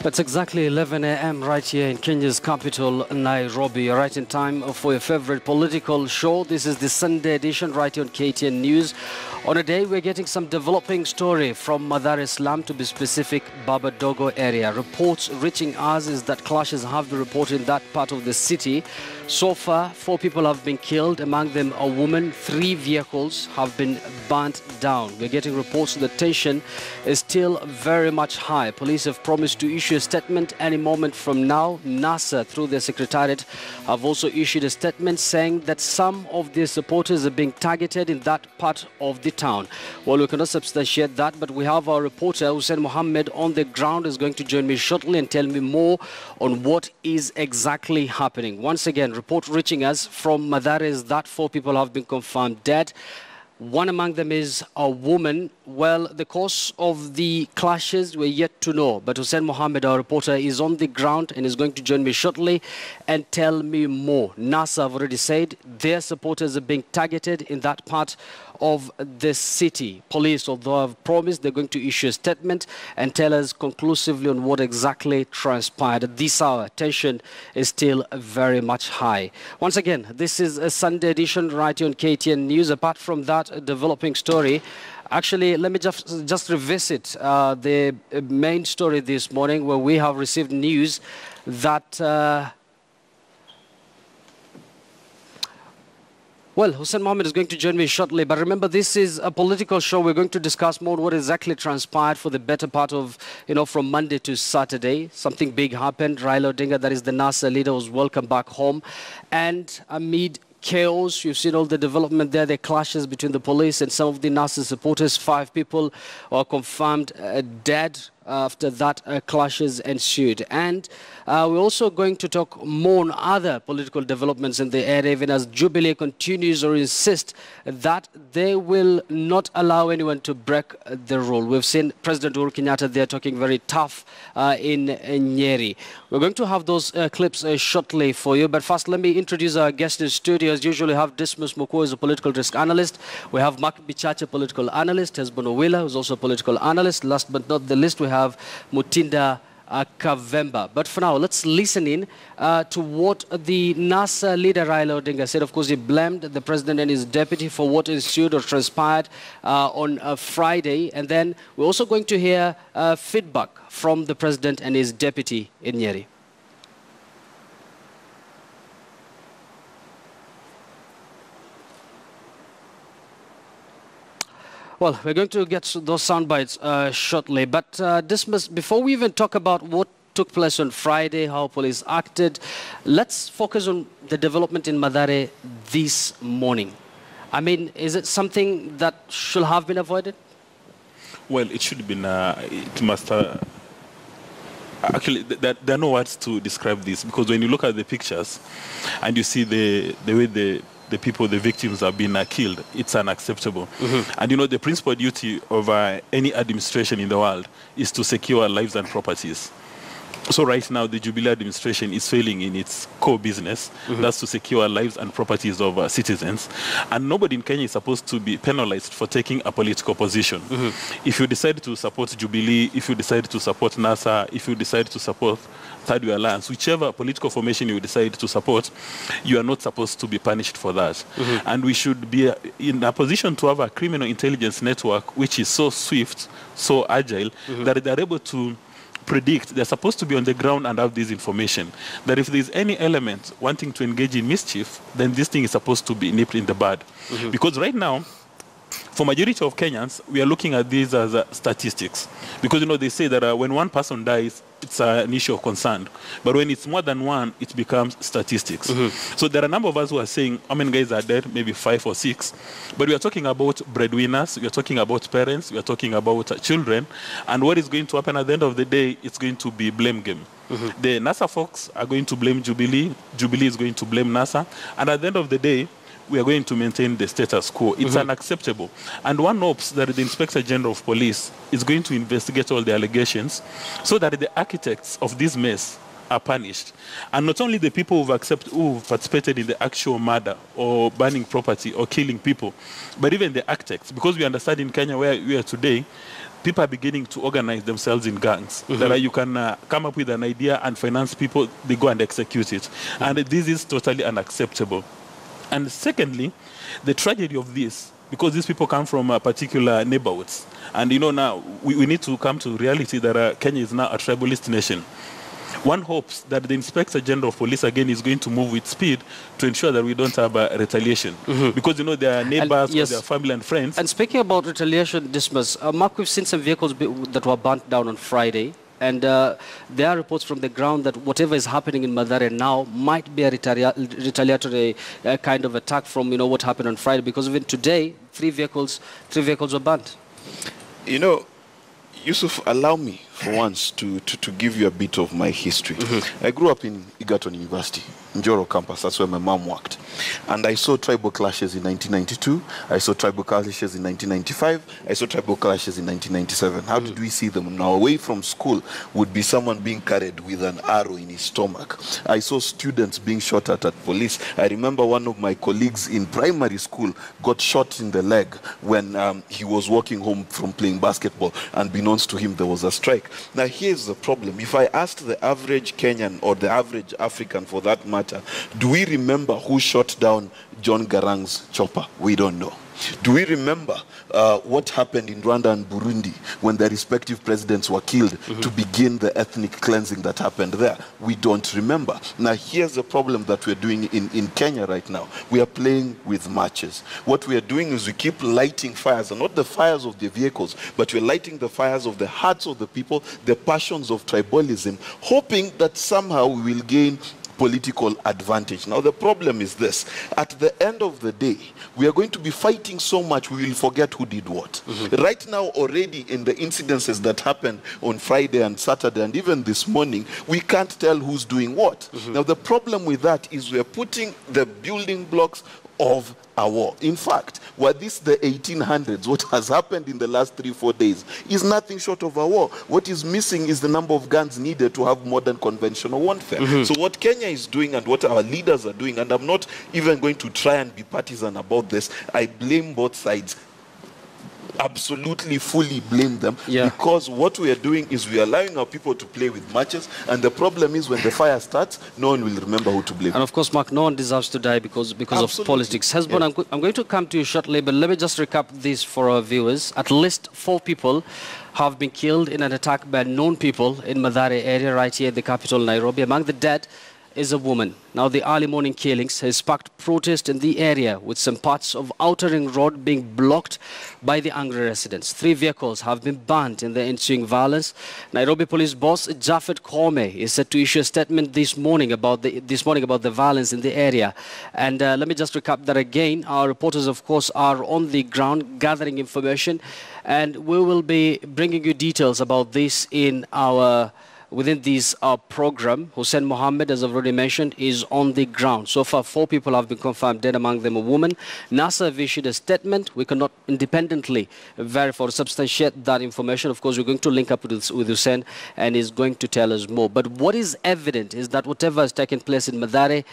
It's exactly 11 a.m. right here in Kenya's capital, Nairobi. You're right in time for your favorite political show. This is the Sunday edition right here on KTN News. On a day, we're getting some developing story from Mathare slum, to be specific, Baba Dogo area. Reports reaching us is that clashes have been reported in that part of the city. So far, 4 people have been killed, among them a woman. 3 vehicles have been burnt down. We're getting reports that the tension is still very much high. Police have promised to issue a statement any moment from now. NASA, through their secretariat, have also issued a statement saying that some of their supporters are being targeted in that part of the town. Well, we cannot substantiate that, but we have our reporter Hussein Mohammed on the ground is going to join me shortly and tell me more on what is exactly happening. Once again, report reaching us from Mathare is that 4 people have been confirmed dead. One among them is a woman. Well, the cause of the clashes we're yet to know. But Hussein Mohammed, our reporter, is on the ground and is going to join me shortly and tell me more. NASA have already said their supporters are being targeted in that part of the city. Police, although have promised they're going to issue a statement and tell us conclusively on what exactly transpired. At this hour, tension is still very much high. Once again, this is a Sunday edition right here on KTN News. Apart from that, a developing story. Actually, let me just revisit the main story this morning, where we have received news that well, Hussein Mohammed is going to join me shortly, but remember, this is a political show. We're going to discuss more what exactly transpired for the better part of, from Monday to Saturday. Something big happened. Raila Odinga, that is the NASA leader, was welcomed back home. And amid chaos, you've seen all the development there, the clashes between the police and some of the NASA supporters. 5 people are confirmed dead after that clashes ensued. And we're also going to talk more on other political developments in the area, even as Jubilee continues or insists that they will not allow anyone to break the rule. We've seen President Uhuru Kenyatta there talking very tough in Nyeri. We're going to have those clips shortly for you, but first let me introduce our guest in studio. As usually, have Dismas Moko, who's a political risk analyst. We have Mark Bichache, political analyst. Hezbono Wheeler, who's also a political analyst. Last but not the least, we have Mutinda Kavemba. But for now, let's listen in to what the NASA leader Raila Odinga said. Of course, he blamed the president and his deputy for what ensued or transpired on Friday. And then we're also going to hear feedback from the president and his deputy in Nyeri. Well, we're going to get those sound bites shortly. But Dismas, before we even talk about what took place on Friday, how police acted, let's focus on the development in Mathare this morning. I mean, is it something that should have been avoided? Well, it should have been, it must actually, there are no words to describe this, because when you look at the pictures and you see the way the people, the victims have been killed, it's unacceptable. And the principal duty of any administration in the world is to secure lives and properties. So right now, the Jubilee administration is failing in its core business. That's to secure lives and properties of citizens. And nobody in Kenya is supposed to be penalized for taking a political position. If you decide to support Jubilee, if you decide to support NASA, if you decide to support Third Way Alliance, whichever political formation you decide to support, you are not supposed to be punished for that. And we should be in a position to have a criminal intelligence network which is so swift, so agile, that they are able to predict. They're supposed to be on the ground and have this information, that if there's any element wanting to engage in mischief, then this thing is supposed to be nipped in the bud. Because right now, for majority of Kenyans, we are looking at these as statistics. Because, they say that when one person dies, it's an issue of concern. But when it's more than one, it becomes statistics. So there are a number of us who are saying, how many guys are dead? Maybe 5 or 6. But we are talking about breadwinners. We are talking about parents. We are talking about children. And what is going to happen at the end of the day, it's going to be blame game. The NASA folks are going to blame Jubilee. Jubilee is going to blame NASA. And at the end of the day, we are going to maintain the status quo. It's unacceptable. And one hopes that the Inspector General of Police is going to investigate all the allegations so that the architects of this mess are punished. And not only the people who participated in the actual murder or burning property or killing people, but even the architects. Because we understand in Kenya where we are today, people are beginning to organize themselves in gangs. That you can come up with an idea and finance people, they go and execute it. And this is totally unacceptable. And secondly, the tragedy of this, because these people come from particular neighborhoods, and now we need to come to reality that Kenya is now a tribalist nation. One hopes that the Inspector General of Police again is going to move with speed to ensure that we don't have retaliation. Because they are neighbors, yes, they are family and friends. And speaking about retaliation, Dismas, Mark, we've seen some vehicles that were burnt down on Friday. And there are reports from the ground that whatever is happening in Mathare now might be a retaliatory kind of attack from what happened on Friday. Because even today, three vehicles were burnt. Yusuf, allow me for once to give you a bit of my history. I grew up in Egerton University, Njoro campus. That's where my mom worked. And I saw tribal clashes in 1992. I saw tribal clashes in 1995. I saw tribal clashes in 1997. How did we see them? Now, away from school would be someone being carried with an arrow in his stomach. I saw students being shot at police. I remember one of my colleagues in primary school got shot in the leg when he was walking home from playing basketball, and beknownst to him there was a strike. Now, here's the problem. If I asked the average Kenyan, or the average African for that matter, do we remember who shot down John Garang's chopper? We don't know. Do we remember what happened in Rwanda and Burundi when the respective presidents were killed to begin the ethnic cleansing that happened there? We don't remember. Now, here's the problem that we're doing in Kenya right now. We are playing with matches. What we are doing is we keep lighting fires, and not the fires of the vehicles, but we're lighting the fires of the hearts of the people, the passions of tribalism, hoping that somehow we will gain political advantage. Now, the problem is this. At the end of the day, we are going to be fighting so much we will forget who did what. Right now, already in the incidences that happened on Friday and Saturday and even this morning, we can't tell who's doing what. Now, the problem with that is we are putting the building blocks of a war. In fact, were this the 1800s, what has happened in the last 3-4 days is nothing short of a war. What is missing is the number of guns needed to have modern conventional warfare. So what Kenya is doing and what our leaders are doing, and I'm not even going to try and be partisan about this, I blame both sides. Absolutely, fully blame them, because what we are doing is we are allowing our people to play with matches, and the problem is when the fire starts, no one will remember who to blame. And of course, Mark, no one deserves to die because of politics. Husband, I'm going to come to you shortly, but let me just recap this for our viewers. At least 4 people have been killed in an attack by known people in Mathare area right here in the capital, Nairobi. Among the dead is a woman. Now, the early morning killings has sparked protest in the area, with some parts of Outer Ring Road being blocked by the angry residents. 3 vehicles have been burned in the ensuing violence. Nairobi Police Boss Japhet Kome is set to issue a statement this morning about the violence in the area. And let me just recap that again. Our reporters, of course, are on the ground gathering information, and we will be bringing you details about this within this program. Hussein Mohammed, as I've already mentioned, is on the ground. So far, 4 people have been confirmed dead, among them a woman. NASA have issued a statement. We cannot independently verify or substantiate that information. Of course, we're going to link up with Hussein, and he's going to tell us more. But what is evident is that whatever has taken place in Mathare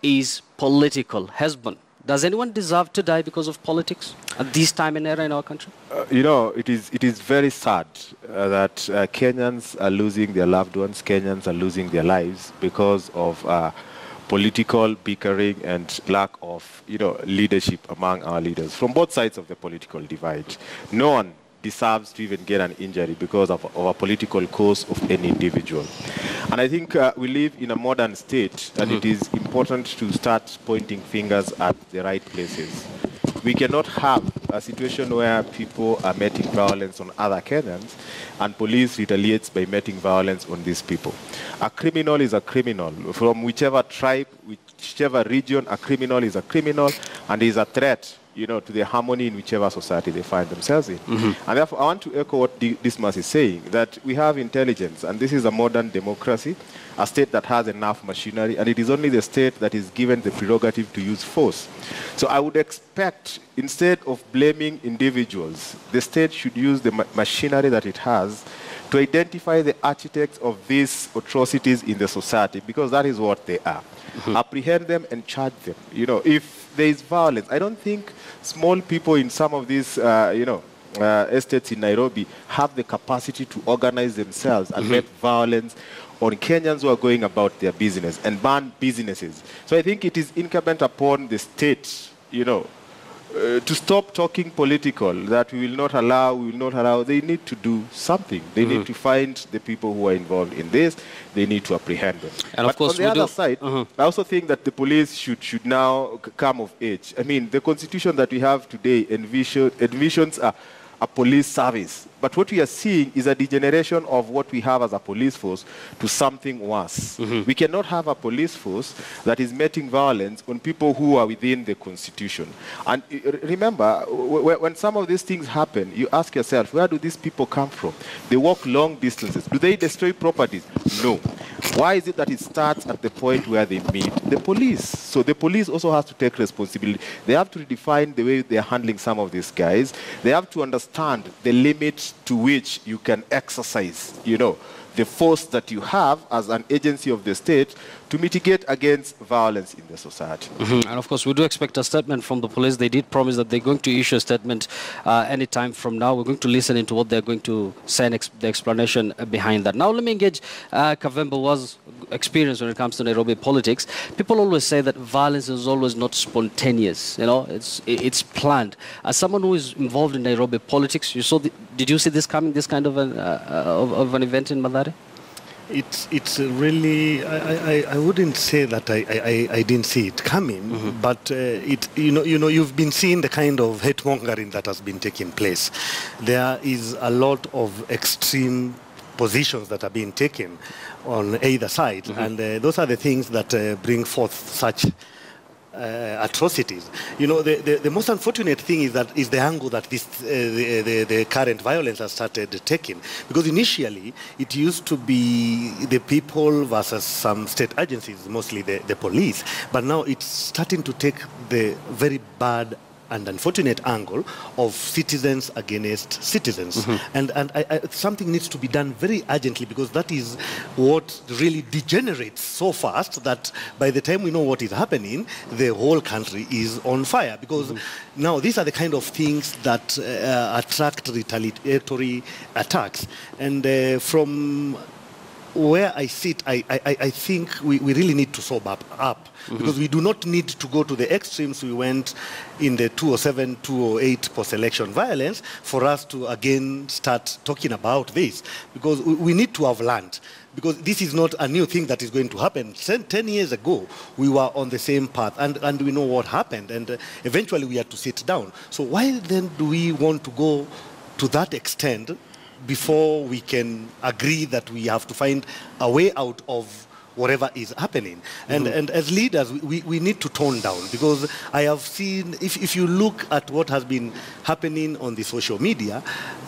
is political. Husband, does anyone deserve to die because of politics at this time and era in our country? It is very sad that Kenyans are losing their loved ones, Kenyans are losing their lives because of political bickering and lack of leadership among our leaders from both sides of the political divide. No one deserves to even get an injury because of a political cause of any individual. And I think we live in a modern state, and it is important to start pointing fingers at the right places. We cannot have a situation where people are meting violence on other Kenyans and police retaliates by meting violence on these people. A criminal is a criminal. From whichever tribe, whichever region, a criminal is a criminal and is a threat to the harmony in whichever society they find themselves in. And therefore, I want to echo what Dismas is saying, that we have intelligence, and this is a modern democracy, a state that has enough machinery, and it is only the state that is given the prerogative to use force. So I would expect, instead of blaming individuals, the state should use the machinery that it has to identify the architects of these atrocities in the society, because that is what they are. Apprehend them and charge them. If there is violence, I don't think small people in some of these, estates in Nairobi have the capacity to organize themselves and make violence on Kenyans who are going about their business and ban businesses. So I think it is incumbent upon the state, to stop talking political, that we will not allow. They need to do something. They need to find the people who are involved in this. They need to apprehend them. And of course, on the other side, I also think that the police should now come of age. I mean, the constitution that we have today envisions a police service. But what we are seeing is a degeneration of what we have as a police force to something worse. We cannot have a police force that is meting violence on people who are within the constitution. And remember, when some of these things happen, you ask yourself, where do these people come from? They walk long distances. Do they destroy properties? No. Why is it that it starts at the point where they meet the police? So the police also has to take responsibility. They have to redefine the way they are handling some of these guys. They have to understand the limits to which you can exercise, the force that you have as an agency of the state to mitigate against violence in the society. And of course, we do expect a statement from the police. They did promise that they're going to issue a statement any time from now. We're going to listen into what they're going to say and the explanation behind that. Now, let me engage Kavemba's experience when it comes to Nairobi politics. People always say that violence is always not spontaneous. It's planned. As someone who is involved in Nairobi politics, did you see this coming, this kind of an event in Mathare? It's really, I wouldn't say that I didn't see it coming, but you've been seeing the kind of hate mongering that has been taking place. There is a lot of extreme positions that are being taken on either side, and those are the things that bring forth such atrocities. The most unfortunate thing is the angle that the current violence has started taking. Because initially, it used to be the people versus some state agencies, mostly the police. But now it's starting to take the very bad and unfortunate angle of citizens against citizens. And something needs to be done very urgently, because that is what really degenerates so fast that by the time we know what is happening, the whole country is on fire. Because now these are the kind of things that attract retaliatory attacks. And from where I sit, I think we really need to sober up. Because we do not need to go to the extremes we went in the 2007, 2008 post-election violence for us to again start talking about this. Because we need to have learned. Because this is not a new thing that is going to happen. 10 years ago, we were on the same path, and we know what happened. And eventually, we had to sit down. So why then do we want to go to that extent before we can agree that we have to find a way out of whatever is happening? And as leaders, we need to tone down, because I have seen, if you look at what has been happening on the social media,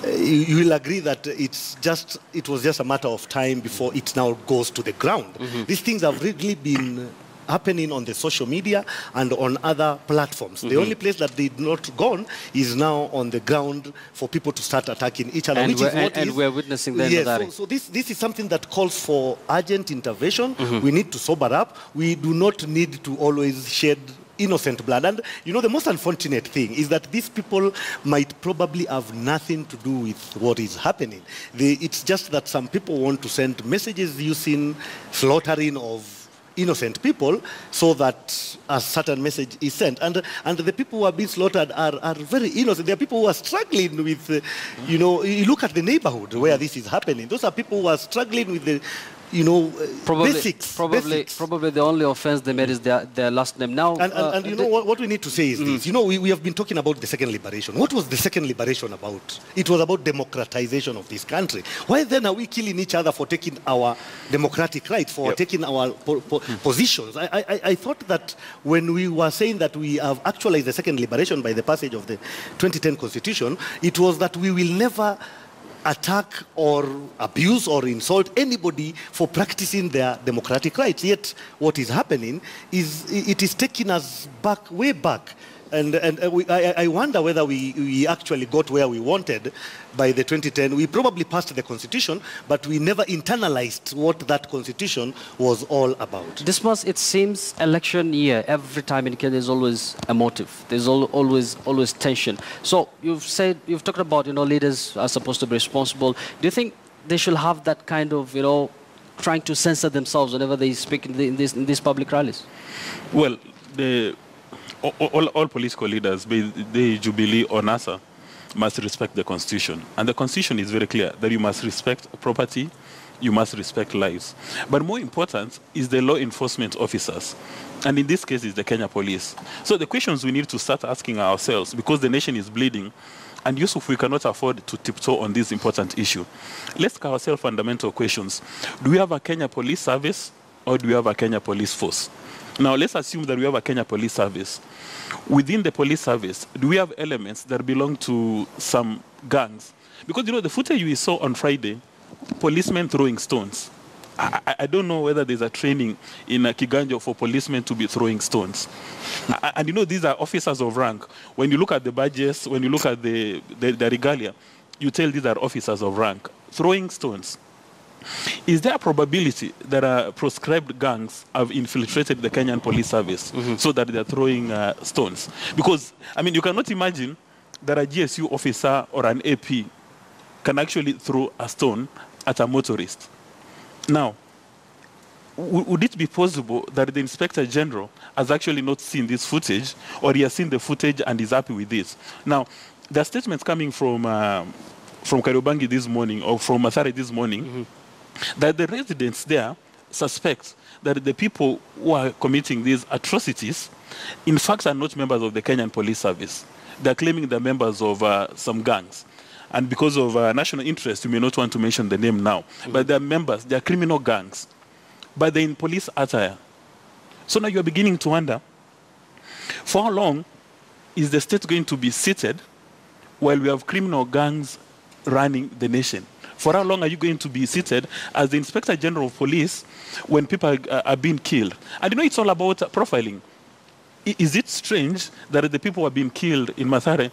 you will agree that it was just a matter of time before it now goes to the ground. These things have really been happening on the social media and on other platforms. The only place that did not gone is now on the ground for people to start attacking each other. And we're witnessing that. Yes, so this is something that calls for urgent intervention. We need to sober up. We do not need to always shed innocent blood. And the most unfortunate thing is that these people might probably have nothing to do with what is happening. It's just that some people want to send messages using slaughtering of innocent people so that a certain message is sent. And the people who are being slaughtered are very innocent. There are people who are struggling with, you look at the neighborhood where this is happening. Those are people who are struggling with the basics. Probably the only offense they made is their last name. Now, what we need to say is this. We have been talking about the second liberation. What was the second liberation about? It was about democratization of this country. Why then are we killing each other for taking our democratic rights, for taking our positions? I thought that when we were saying that we have actualized the second liberation by the passage of the 2010 Constitution, it was that we will never attack or abuse or insult anybody for practicing their democratic rights. Yet what is happening is it is taking us way back And I wonder whether we actually got where we wanted by the 2010. We probably passed the constitution, but we never internalized what that constitution was all about. Dismas, it seems election year, every time in Kenya there's always a motive. There's always tension. So you've talked about, leaders are supposed to be responsible. Do you think they should have that kind of, trying to censor themselves whenever they speak in these public rallies? Well, all political leaders, be they Jubilee or NASA, must respect the Constitution. And the Constitution is very clear that you must respect property, you must respect lives. But more important is the law enforcement officers. And in this case, it's the Kenya Police. So the questions we need to start asking ourselves, because the nation is bleeding, and Yusuf, we cannot afford to tiptoe on this important issue. Let's ask ourselves fundamental questions. Do we have a Kenya Police Service, or do we have a Kenya Police Force? Now, let's assume that we have a Kenya Police Service. Within the police service, do we have elements that belong to some gangs? Because, the footage we saw on Friday, policemen throwing stones. I don't know whether there's a training in Kiganjo for policemen to be throwing stones. And, these are officers of rank. When you look at the badges, when you look at the regalia, you tell these are officers of rank. Throwing stones. Is there a probability that proscribed gangs have infiltrated the Kenyan Police Service so that they're throwing stones? Because, you cannot imagine that a GSU officer or an AP can actually throw a stone at a motorist. Now, would it be possible that the Inspector General has actually not seen this footage, or he has seen the footage and is happy with this? Now, there are statements coming from Kariobangi this morning, or from Mathare this morning, that the residents there suspect that the people who are committing these atrocities, in fact, are not members of the Kenyan Police Service. They're claiming they're members of some gangs. And because of national interest, you may not want to mention the name now, but they're members, they're criminal gangs. But they're in police attire. So now you're beginning to wonder, for how long is the state going to be seated while we have criminal gangs running the nation? For how long are you going to be seated as the Inspector General of Police when people are being killed? And it's all about profiling. Is it strange that the people who are being killed in Mathare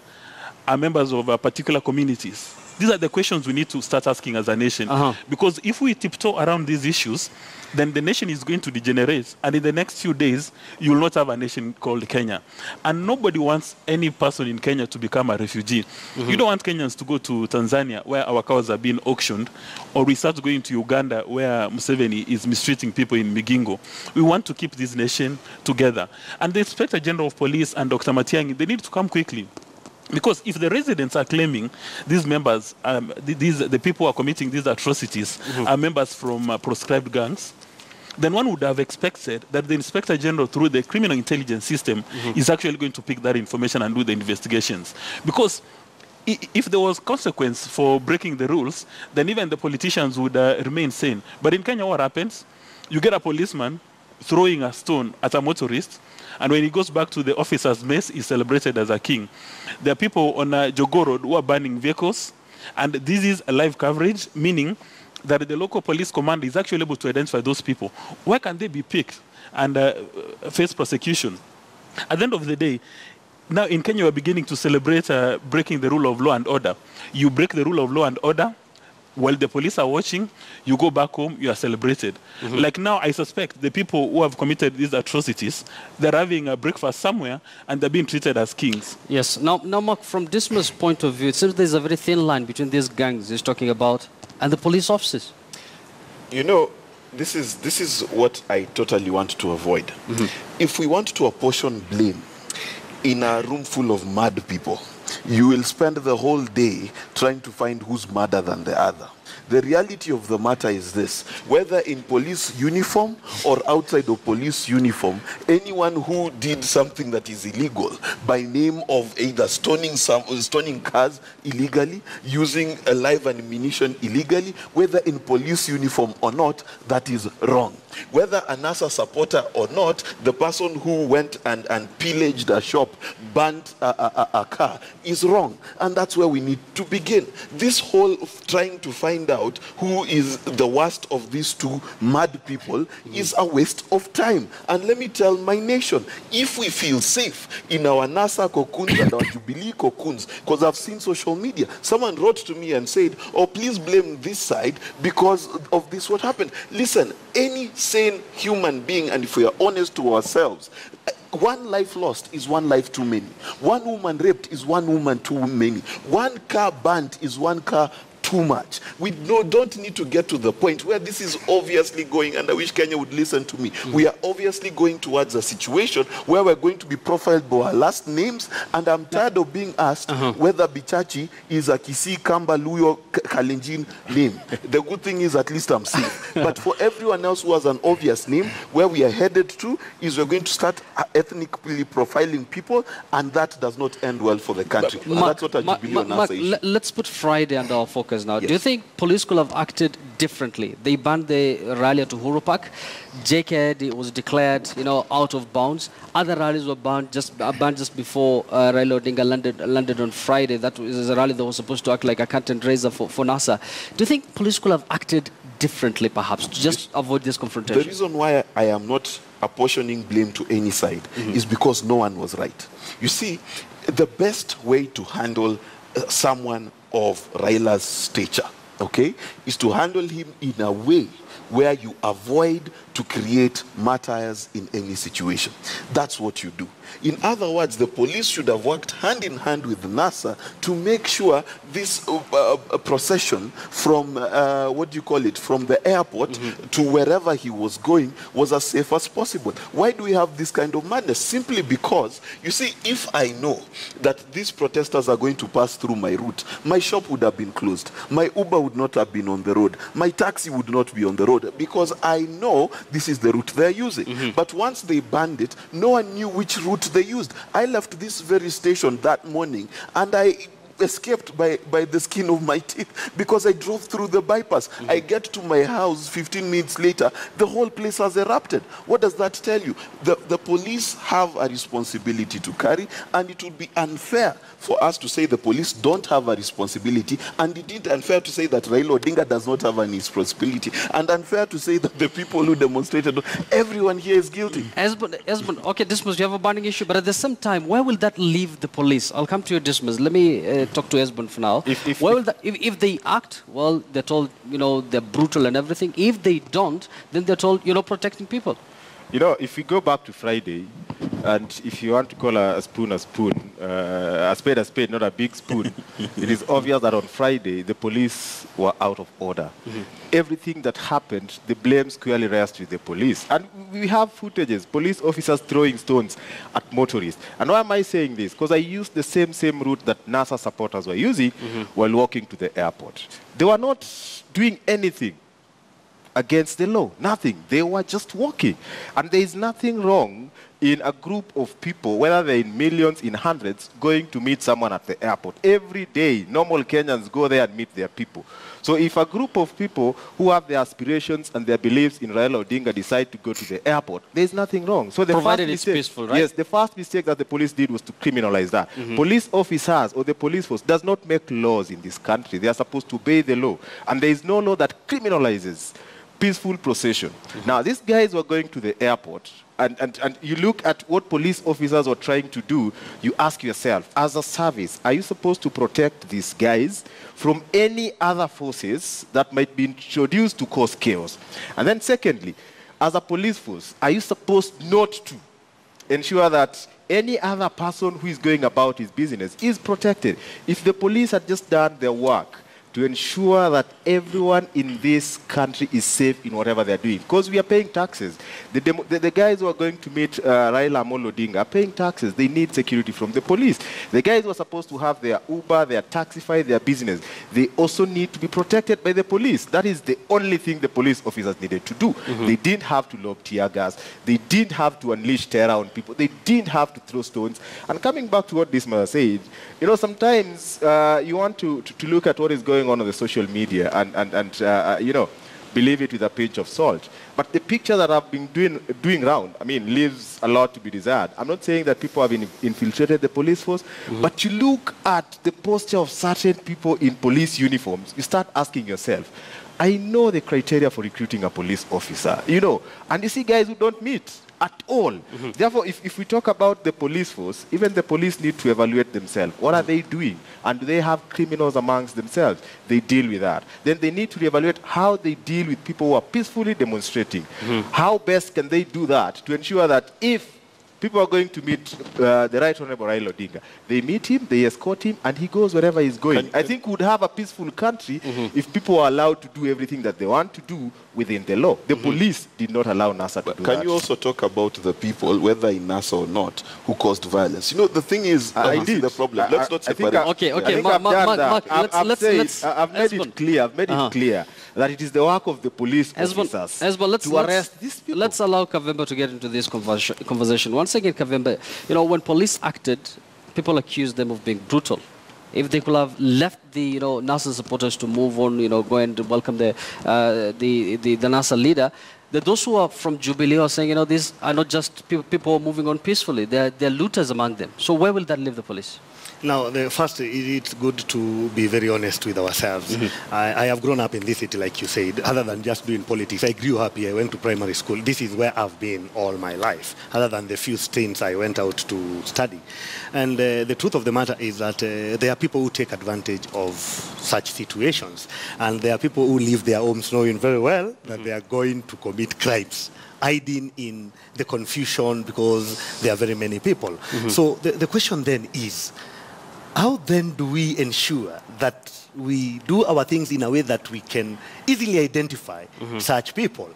are members of particular communities? These are the questions we need to start asking as a nation. Because if we tiptoe around these issues, then the nation is going to degenerate. And in the next few days, you will not have a nation called Kenya. And nobody wants any person in Kenya to become a refugee. You don't want Kenyans to go to Tanzania, where our cows are being auctioned, or we start going to Uganda, where Museveni is mistreating people in Migingo. We want to keep this nation together. And the Inspector General of Police and Dr. Matiang'i, they need to come quickly. Because if the residents are claiming these members, the people who are committing these atrocities are members from proscribed gangs, then one would have expected that the Inspector General, through the criminal intelligence system, is actually going to pick that information and do the investigations. Because if there was consequence for breaking the rules, then even the politicians would remain sane. But in Kenya, what happens? You get a policeman throwing a stone at a motorist, and when he goes back to the officer's mess, he's celebrated as a king. There are people on Jogoo Road who are burning vehicles, and this is a live coverage, meaning that the local police commander is actually able to identify those people. Where can they be picked and face prosecution? At the end of the day, now in Kenya, we're beginning to celebrate breaking the rule of law and order. You break the rule of law and order, while the police are watching, you go back home, you are celebrated. Like now, I suspect the people who have committed these atrocities, they're having a breakfast somewhere, and they're being treated as kings. Yes. Now Mark, from Dismas' point of view, it seems there's a very thin line between these gangs he's talking about and the police officers. This is what I totally want to avoid. If we want to apportion blame in a room full of mad people, you will spend the whole day trying to find who's madder than the other. The reality of the matter is this: whether in police uniform or outside of police uniform, anyone who did something that is illegal by name of either stoning cars illegally, using a live ammunition illegally, whether in police uniform or not, that is wrong. Whether a NASA supporter or not, the person who went and pillaged a shop, burnt a car, is wrong. And that's where we need to begin. This whole trying to find out who is the worst of these two mad people is a waste of time. And let me tell my nation, if we feel safe in our NASA cocoons and our Jubilee cocoons, because I've seen social media, someone wrote to me and said, oh, please blame this side because of this what happened. Listen, any sane human being, and if we are honest to ourselves, one life lost is one life too many. One woman raped is one woman too many. One car burnt is one car too much. We don't need to get to the point where this is obviously going, and I wish Kenya would listen to me. We are obviously going towards a situation where we're going to be profiled by our last names, and I'm tired of being asked whether Bichachi is a Kisii, Kamba, Luyo, Kalenjin name. The good thing is at least I'm safe. But for everyone else who has an obvious name, where we are headed to is we're going to start ethnically profiling people, and that does not end well for the country. And that's what a Jubilee on NASA issue. Let's put Friday under our focus now. Yes. Do you think police could have acted differently? They banned the rally at Uhuru Park. JK was declared, out of bounds. Other rallies were banned just before Raila Odinga landed on Friday. That was a rally that was supposed to act like a curtain raiser for NASA. Do you think police could have acted differently, perhaps, to just avoid this confrontation? The reason why I am not apportioning blame to any side is because no one was right. You see, the best way to handle someone of Raila's stature, okay, is to handle him in a way where you avoid to create martyrs in any situation. That's what you do. In other words, the police should have worked hand in hand with NASA to make sure this procession from, from the airport to wherever he was going was as safe as possible. Why do we have this kind of madness? Simply because, you see, if I know that these protesters are going to pass through my route, my shop would have been closed. My Uber would not have been on the road. My taxi would not be on the road because I know this is the route they're using. But once they banned it, no one knew which route they used. I left this very station that morning and I escaped by the skin of my teeth because I drove through the bypass. I get to my house 15 minutes later, the whole place has erupted. What does that tell you? The police have a responsibility to carry, and it would be unfair for us to say the police don't have a responsibility, and it is unfair to say that Raila Odinga does not have any responsibility, and unfair to say that the people who demonstrated, everyone here is guilty. Esmond, okay, Dismas, you have a burning issue, but at the same time, where will that leave the police? I'll come to you, Dismas. Let me talk to Esmond for now. If they act, well, they're told, they're brutal and everything. If they don't, then they're told, protecting people. If we go back to Friday, and if you want to call a spoon, a spade, not a big spoon, it is obvious that on Friday, the police were out of order. Everything that happened, the blame squarely rests with the police. And we have footages, police officers throwing stones at motorists. And why am I saying this? Because I used the same route that NASA supporters were using while walking to the airport. They were not doing anything against the law. Nothing. They were just walking. And there is nothing wrong in a group of people, whether they're in millions, in hundreds, going to meet someone at the airport. Every day, normal Kenyans go there and meet their people. So if a group of people who have their aspirations and their beliefs in Raila Odinga decide to go to the airport, there's nothing wrong. So provided it's peaceful, right? Yes, the first mistake that the police did was to criminalize that. Police officers or the police force does not make laws in this country. They are supposed to obey the law. And there is no law that criminalizes peaceful procession. Now, these guys were going to the airport, and you look at what police officers were trying to do, you ask yourself, as a service, are you supposed to protect these guys from any other forces that might be introduced to cause chaos? And then secondly, as a police force, are you supposed not to ensure that any other person who is going about his business is protected? If the police had just done their work to ensure that everyone in this country is safe in whatever they're doing. Because we are paying taxes. The guys who are going to meet Raila Amolo Odinga are paying taxes. They need security from the police. The guys who are supposed to have their Uber, their Taxify, their business, they also need to be protected by the police. That is the only thing the police officers needed to do. They didn't have to lob tear gas. They didn't have to unleash terror on people. They didn't have to throw stones. And coming back to what this man said, sometimes you want to look at what is going on the social media, and believe it with a pinch of salt. But the picture that I've been doing round, I mean, leaves a lot to be desired. I'm not saying that people have infiltrated the police force, but you look at the posture of certain people in police uniforms, you start asking yourself, I know the criteria for recruiting a police officer, you know, and you see guys who don't meet at all. Therefore, if we talk about the police force, even the police need to evaluate themselves. What are they doing? And do they have criminals amongst themselves? They deal with that. Then they need to reevaluate how they deal with people who are peacefully demonstrating. How best can they do that to ensure that if people are going to meet the Right Honorable Raila Odinga, they meet him, they escort him, and he goes wherever he's going. I think we'd have a peaceful country if people are allowed to do everything that they want to do within the law. The police did not allow NASA to do that. Can you also talk about the people, whether in NASA or not, who caused violence? You know, the thing is, I did. the problem. Let's not separate. Okay. Mark, let's I've made it clear. I've made it clear that it is the work of the police officers to arrest these people. Let's allow Kavemba to get into this conversation. Once again, Kavemba, you know, when police acted, people accused them of being brutal. If they could have left the NASA supporters to move on, go and welcome the NASA leader, those who are from Jubilee are saying, these are not just people moving on peacefully. They're looters among them. So where will that leave the police? Now, first, it's good to be very honest with ourselves. I have grown up in this city, like you said, other than just doing politics. I grew up here, I went to primary school. This is where I've been all my life, other than the few stints I went out to study. And the truth of the matter is that there are people who take advantage of such situations. And there are people who leave their homes knowing very well that they are going to commit crimes, hiding in the confusion because there are very many people. So the question then is, how then do we ensure that we do our things in a way that we can easily identify such people,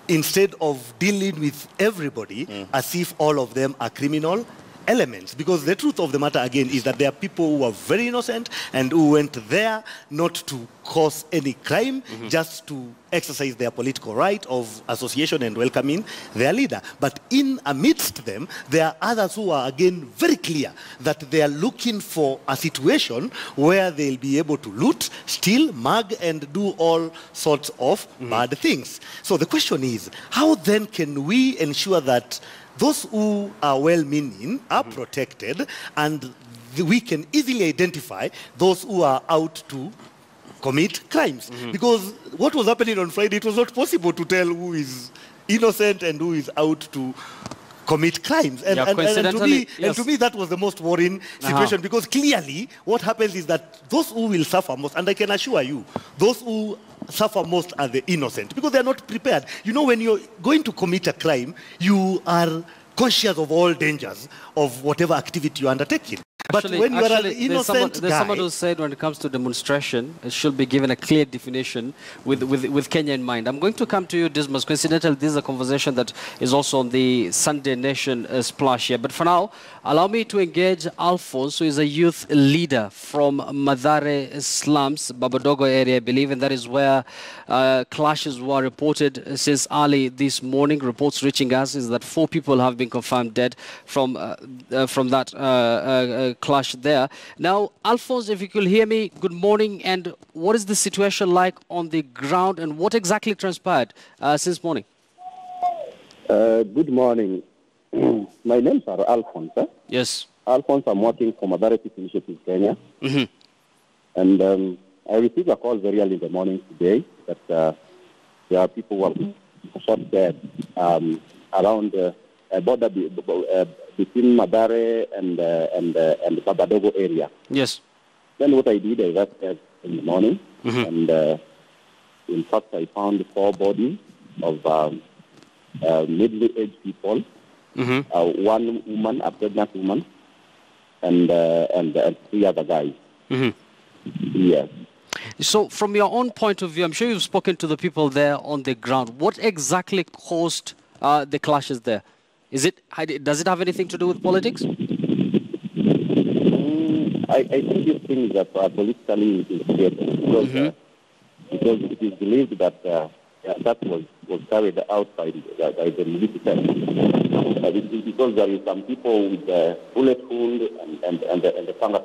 instead of dealing with everybody as if all of them are criminal elements? Because the truth of the matter, again, is that there are people who are very innocent and who went there not to cause any crime, just to exercise their political right of association and welcoming their leader. But in amidst them, there are others who are, again, very clear that they are looking for a situation where they'll be able to loot, steal, mug, and do all sorts of bad things. So the question is, how then can we ensure that those who are well-meaning are protected, and we can easily identify those who are out to commit crimes? Because what was happening on Friday, it was not possible to tell who is innocent and who is out to commit crimes. And to me, that was the most worrying situation, because clearly what happens is that those who will suffer most, and I can assure you, those who suffer most are the innocent, because they are not prepared. You know, when you're going to commit a crime, you are conscious of all dangers of whatever activity you're undertaking. But when you are an innocent there's someone who said when it comes to demonstration, it should be given a clear definition with Kenya in mind. I'm going to come to you, Dismas. Coincidentally, this is a conversation that is also on the Sunday Nation splash here. But for now, allow me to engage Alphonse, who is a youth leader from Mathare slums, Babadogo area, I believe, and that is where clashes were reported since early this morning. Reports reaching us is that 4 people have been confirmed dead from that clash there. Now, Alphonse, if you could hear me, good morning. And what is the situation like on the ground, and what exactly transpired since morning? Good morning. My names are Alphonse. Yes. Alphonse, I'm working for Mathare Peace Initiative Kenya. And I received a call very early in the morning today that there are people who are shot dead around a border between Mathare and Babadogo area. Yes. Then what I did, I rested in the morning, and in fact I found 4 bodies of middle-aged people, 1 woman, a pregnant woman, and 3 other guys. Yes. So from your own point of view, I'm sure you've spoken to the people there on the ground. What exactly caused the clashes there? Does it have anything to do with politics? I think these things are politically investigated because it is believed that that was carried out by the military. Because there is some people with bullet wound and the finger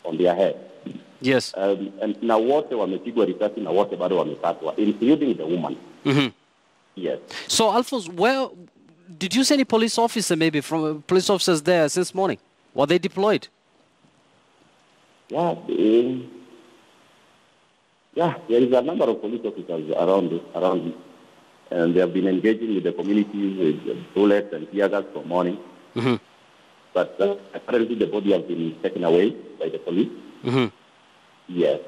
on their head. Yes. And na wote wamepigwa risasi na wote bado wamekatwa, including the woman. Yes. So, Alphonse, where did you see any police officer, maybe from police officers there since morning? Were they deployed? Yeah, there is a number of police officers around, and they have been engaging with the communities with bullets and tear gas from morning. But apparently the body has been taken away by the police. Yes.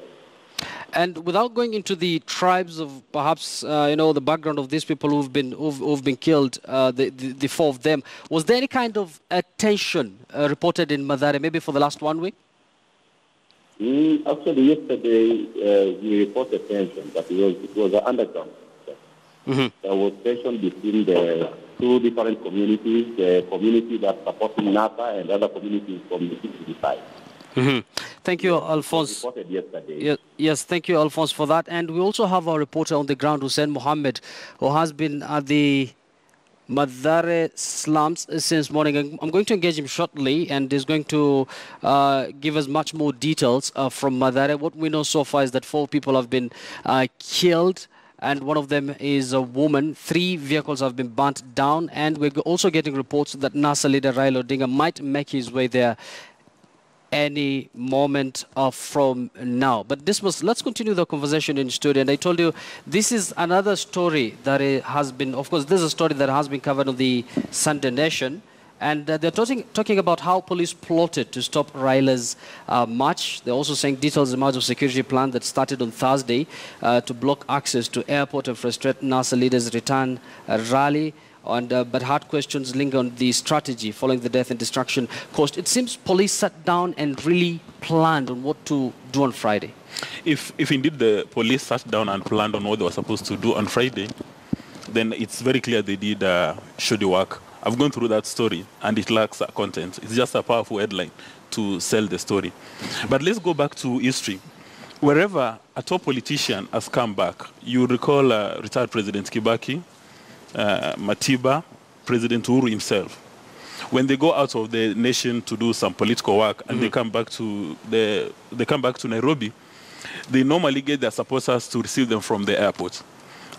And without going into the tribes of perhaps the background of these people who've been killed, the four of them, was there any kind of tension reported in Mathare, maybe for the last 1 week? Actually, yesterday we reported tension, but it was an underground. There was tension between the two different communities, the community that's supporting NASA and other communities from the city side. Thank you, Alphonse. Reported yesterday. Yes, thank you, Alphonse, for that. And we also have our reporter on the ground, Hussein Mohammed, who has been at the Mathare slums since morning. I'm going to engage him shortly, and he's going to give us much more details from Mathare. What we know so far is that 4 people have been killed, and one of them is a woman. 3 vehicles have been burnt down, and we're also getting reports that NASA leader Raila Odinga might make his way there any moment from now. But let's continue the conversation in studio. And I told you, this is another story that has been, of course, this is a story that has been covered on the Sunday Nation. And they're talking about how police plotted to stop Raila's march. They're also saying details emerge of security plan that started on Thursday to block access to airport and frustrate NASA leaders' return rally. But hard questions linger on the strategy following the death and destruction caused. It seems police sat down and really planned on what to do on Friday. If indeed the police sat down and planned on what they were supposed to do on Friday, then it's very clear they did shoddy work. I've gone through that story, and it lacks content. It's just a powerful headline to sell the story. But let's go back to history. Wherever a top politician has come back, you recall retired President Kibaki, Matiba, President Uhuru himself. When they go out of the nation to do some political work and they come back to Nairobi, they normally get their supporters to receive them from the airport.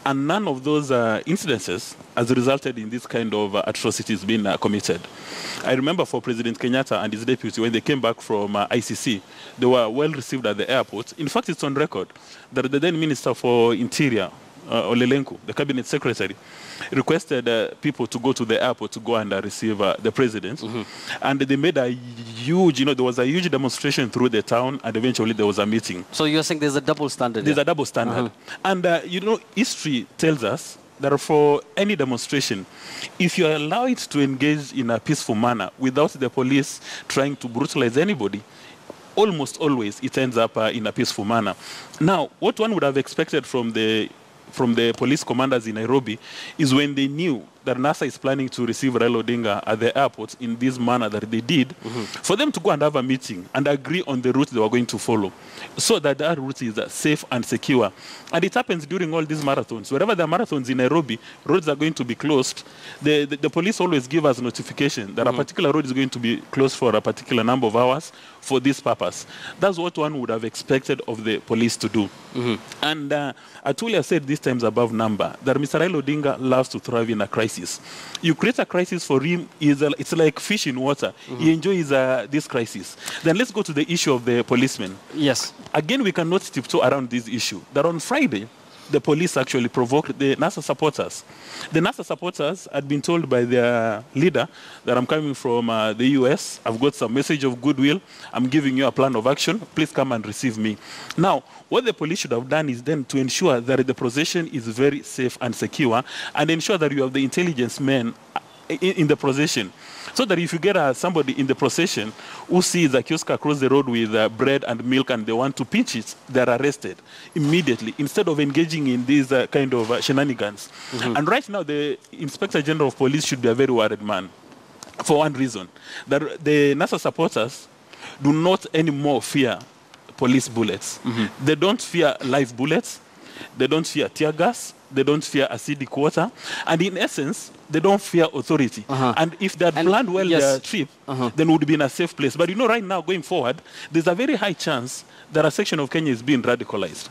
And none of those incidences has resulted in this kind of atrocities being committed. I remember for President Kenyatta and his deputy, when they came back from ICC, they were well received at the airport. In fact, it's on record that the then Minister for Interior, Olelenku, the cabinet secretary, requested people to go to the airport to go and receive the president. And they made a huge, there was a huge demonstration through the town, and eventually there was a meeting. So you're saying there's a double standard? There's a double standard. And, history tells us that for any demonstration, if you allow it to engage in a peaceful manner without the police trying to brutalize anybody, almost always it ends up in a peaceful manner. Now, what one would have expected from the police commanders in Nairobi is when they knew that NASA is planning to receive Raila Odinga at the airport in this manner that they did, for them to go and have a meeting and agree on the route they were going to follow, so that that route is safe and secure. And it happens during all these marathons. Wherever there are marathons in Nairobi, roads are going to be closed. The police always give us notification that a particular road is going to be closed for a particular number of hours for this purpose. That's what one would have expected of the police to do. And Atulia said this times above number that Mr. Raila Odinga loves to thrive in a crisis. You create a crisis for him, it's like fish in water. He enjoys this crisis. Then let's go to the issue of the policemen. Yes. Again, we cannot tiptoe around this issue. That on Friday, the police actually provoked the NASA supporters. The NASA supporters had been told by their leader that I'm coming from the US, I've got some message of goodwill, I'm giving you a plan of action, please come and receive me. Now, what the police should have done is then to ensure that the procession is very safe and secure, and ensure that you have the intelligence men in the procession. So that if you get somebody in the procession who sees a kiosk across the road with bread and milk and they want to pinch it, they're arrested immediately instead of engaging in these kind of shenanigans. And right now, the Inspector General of Police should be a very worried man for one reason, that the NASA supporters do not anymore fear police bullets. They don't fear live bullets. They don't fear tear gas. They don't fear acidic water. And in essence, they don't fear authority. And if they had planned well their trip, then we would be in a safe place. But you know, right now, going forward, there's a very high chance that a section of Kenya is being radicalized.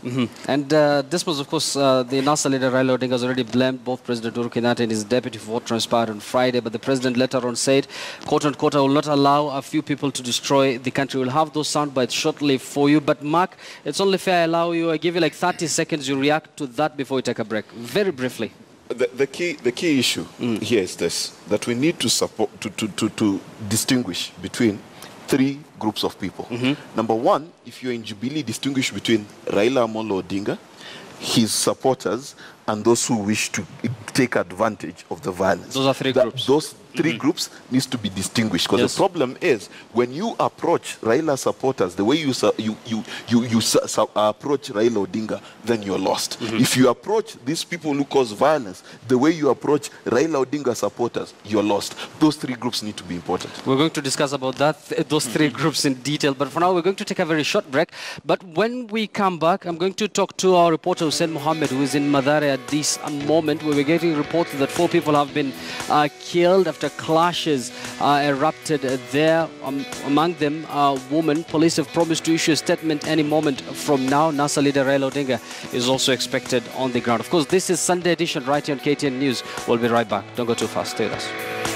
And this was, of course, the NASA leader Raila Odinga has already blamed both President Uhuru Kenyatta and his deputy for what transpired on Friday. But the president later on said, quote unquote, I will not allow a few people to destroy the country. We'll have those sound bites shortly for you. But Mark, it's only fair I give you like 30 seconds, you react to that before we take a break. Very briefly. The key issue here is this, that we need to support to distinguish between three groups of people. Number one, if you're in Jubilee, distinguish between Raila Amolo Odinga, his supporters, and those who wish to take advantage of the violence. Those are three groups. Those three groups needs to be distinguished, because the problem is when you approach Raila supporters the way you approach Raila Odinga, then you're lost. If you approach these people who cause violence the way you approach Raila Odinga supporters, you're lost. Those three groups need to be important. We're going to discuss about those three groups in detail, but for now we're going to take a very short break. But when we come back, I'm going to talk to our reporter Hussein Mohammed, who is in Mathare at this moment, where we're getting reports that 4 people have been killed after clashes erupted there. Among them, a woman. Police have promised to issue a statement any moment from now. NASA leader Raila Odinga is also expected on the ground. Of course, this is Sunday edition right here on KTN News. We'll be right back. Don't go too fast. Stay with us.